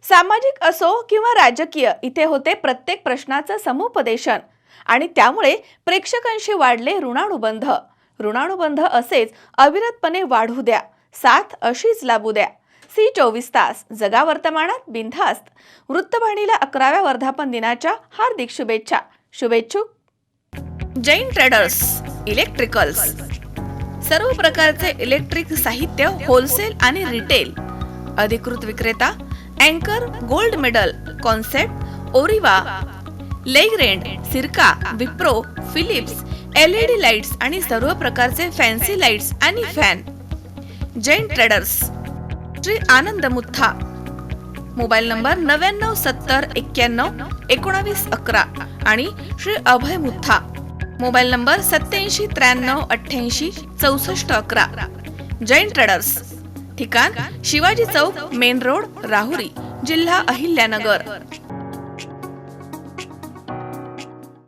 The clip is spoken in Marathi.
सामाजिक असो किंवा राजकीय, इथे होते प्रत्येक प्रश्नाचं समुपदेशन आणि त्यामुळे प्रेक्षकांशी वाढले ऋणानुबंध. ऋणानुबंध असेच अविरतपणे वाढू द्या, साथ अशीच लाभू द्या. सी 24 तास जगा वर्तमानात बिनधास्त. वृत्तवाहिनीला 11व्या वर्धापन दिनाच्या हार्दिक शुभेच्छा. शुभेच्छुक जैन ट्रेडर्स इलेक्ट्रिकल्स. सर्व प्रकारचे इलेक्ट्रिक साहित्य होलसेल आणि रिटेल. अधिकृत विक्रेता अँकर, गोल्ड मेडल, कॉन्सेप्ट, ओरिवा, लेगरेंड, सिरका, विप्रो, फिलिप्स, LED लाईट्स आणि सर्व प्रकारचे फॅन्सी लाईट्स आणि fan. Jain traders, Shri Anand Mutha. Mobile number 9970911911 आणि Shri Abhay Mutha. Mobile number 8793886411. Jain traders. ठिकाण शिवाजी चौक, मेन रोड, राहुरी, जिल्हा अहिल्यानगर.